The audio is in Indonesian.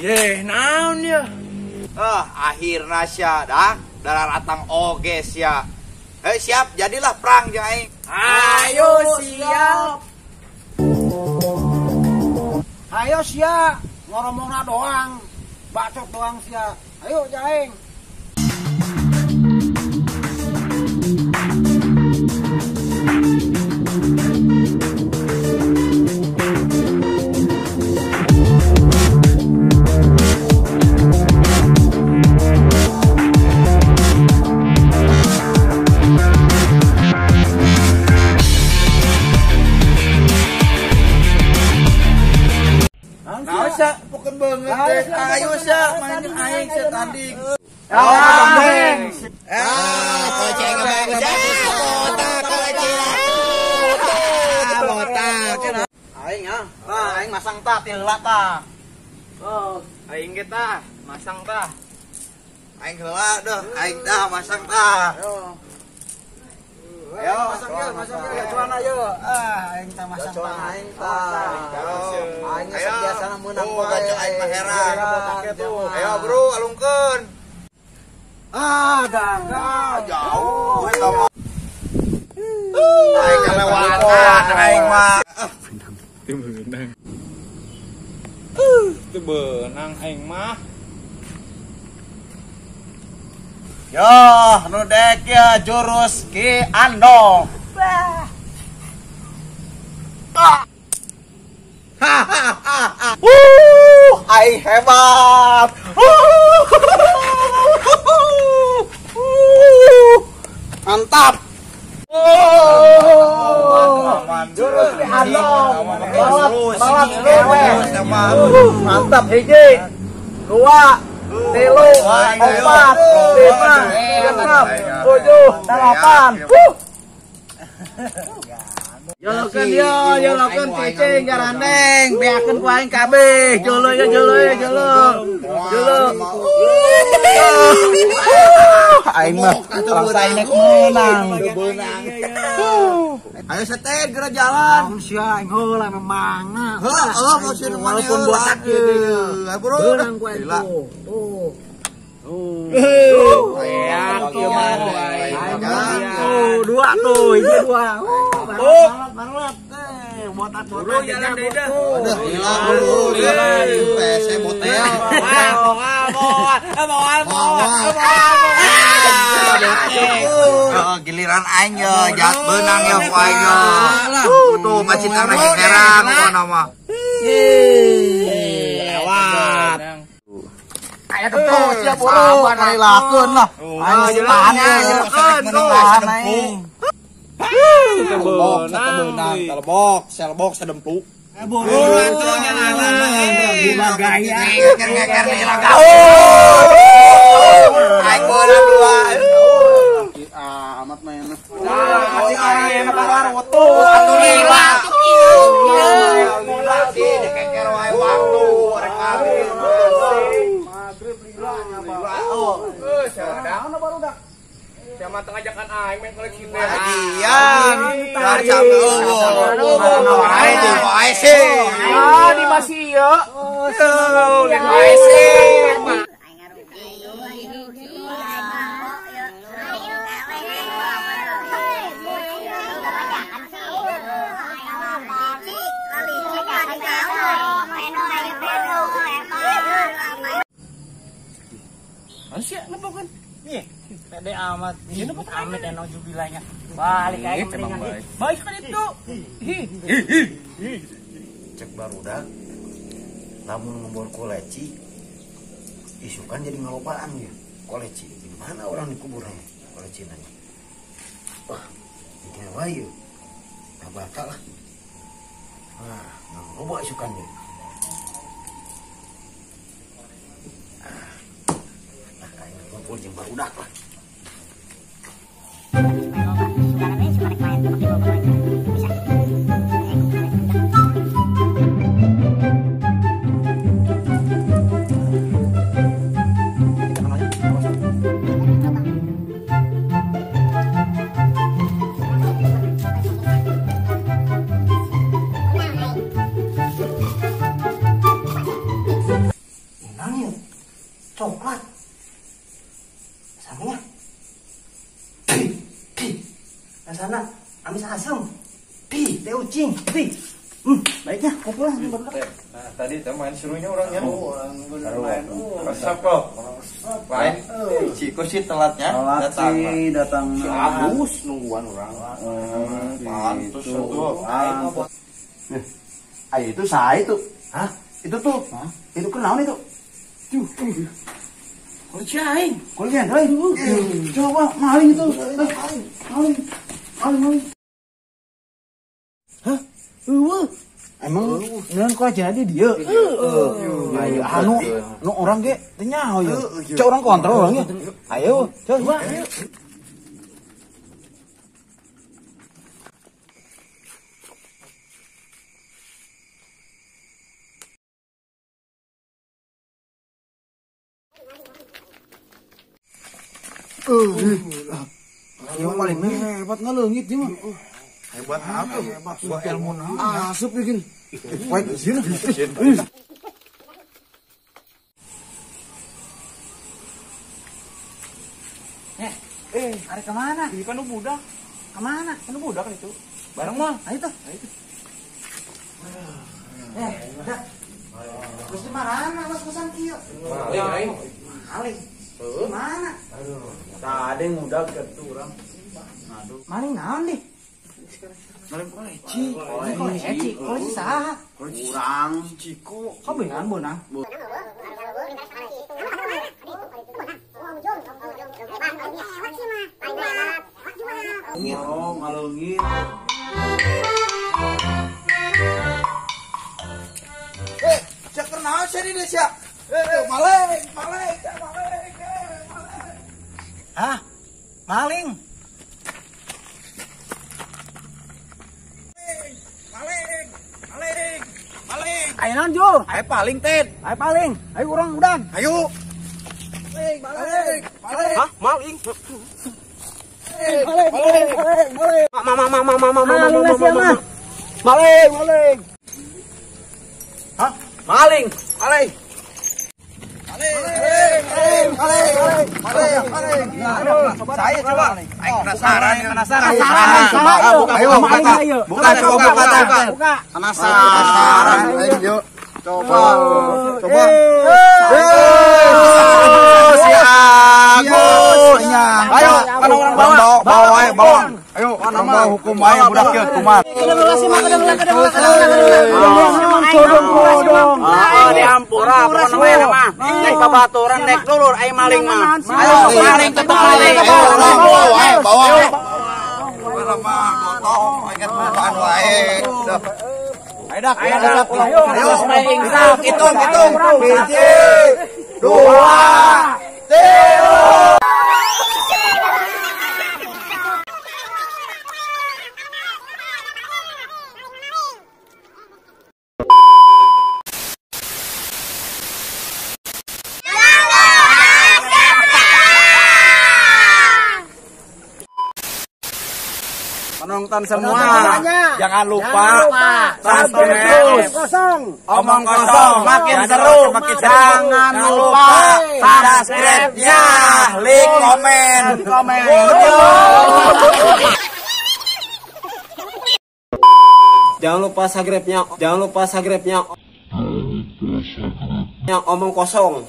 Ye, naon ya? Akhirna sia dah datang oge sia. Siap, jadilah perang jeung aing. Ayo siap. Ayo sia, ngomongna doang, bacot doang sia. Ayo jaeng. Sia, bukan banget. Ayo sia, main aing sia tanding. Koceng bagus. Botak. Aing aing masang tah ti heula tah. Aing ge tah, masang tah. Aing heula deuh, aing tah masang tah. Ayo, masang ge. Cuan ayo. Aing teh masang tah. Aing tah. Aing biasana meunang wae. Aing mah heran. Ayo, Bro, alungkeun. Gagal. Jauh eta mah. Aing kelewatan aing mah. Teu beunang aing mah. Yo, nu dek ya jurus Ki Ando. Aing hebat. Mantap. Jurus Ki Ando. Balap kewe. Mantap hiji. 2 3 4 5 6 7 8. Yolokeun cicing garandeng, beakeun ku aing kabeh. Jolo. Aing mah langsung aing menang. Ayo seteh geura jalan. Sia aing heula memangna. Walaupun botak kieu. Beunang ku aing tuh. Yang kieu mah Tuh, 2 tuh, ini 2. Balap. Botak. jalan deui dah. Aduh, hilang dulu. PC motel. Giliran aing yo, jat beunang yo ku aing yo. Tuh macitang rek herang kono mah. Lewat. Aya tepung siap buru. Sabar lakeun lah. Aing tahan geus aing. Selbok sedempuk. Buruan tuh jalanan. Lima gaya. Ngeker hilang gaul. Aing beunang dua. Amat main. Aing keluar waktu. Alhamdulillah. Ngeker wae waktu rek kabeh. Maghrib lilanya, Bang. Sadang baru dak. Siapa tengajakan aing main koleksi teh. Ajian. Dar capek eueuh. Aing tuh wae sih. Di masih ieu. Yang wae sih. Manusia nepokeun. Ih, pede amat. Ieu nepok amit enong jubilanya. Balik aja mendingan. Baik kan itu. Cek barudak. Lamun ngembor koleci. Isukan jadi ngalopaan ya. Koleci. Di mana orang dikuburnya? Koleci nanya. Wah, bikin wae. Nah, bakal lah. Nggak isukan dia. Ngumpul jeung barudak lah. coklat. Samanya. Sana amis asem. Teh ucing. Baiknya, kau pulang. Nah, tadi teh main serunya orangnya. Orang main. Resep kok. Main. Ciko sih telatnya. Datang. Si Agus nungguan orang. Pantes tuh. Ayo itu saya itu. Hah? Itu tuh. Itu kenal itu. Kunci aing. Kuliah aing. Coba maling itu. Maling. Hah? Emang ngeun ku aja di dia. Ayo anu orang ge teu nyaho ya. Cek orang kontrol orangnya. Ayo, coba. Ayo. Yang paling hebat ngaleungit dia mah. Hebat apa? Hebat. Gua ilmu naon. Asup bikin. Poin sini. Ari kemana? Ini kan budak. Kemana? Kan budak kan itu. Bareng mah. Ayo tuh. Udah. Terus di mana mas kosan kieu? Maling. Maling. Mana? Tadi muda ke orang. Maling naon deh? Maling koleci. Koleci saha? Kurang Ciko. Kau benang. Oh, malungit. Cek kenal sih di Indonesia. Maling. Hah? Maling? Ayo naon Jo? Ayo paling Ted. Ayo paling. Ayo urang udan. Ayo. Maling. Hah? Maling. Maling. Hah? Maling. Saya coba. Ayo penasaran. Ayo buka. Penasaran. Ayo coba. Si Agus. Ayo, bawa. Ayo, bawa hukum aja budak kieu kumaha. Dihampura pokona we mah. Nek babaturan nek dulur ai maling mah. Ayo maling tetep maling. Ayo, bawa. Bawa mah gotong, ingat bukaan wae. Ayo, maling sak hitung. 1, 2, 3. Penonton semua, jangan lupa subscribe, omong kosong, makin seru, jangan lupa subscribe-nya, like, komen. Jangan lupa subscribe-nya, omong kosong.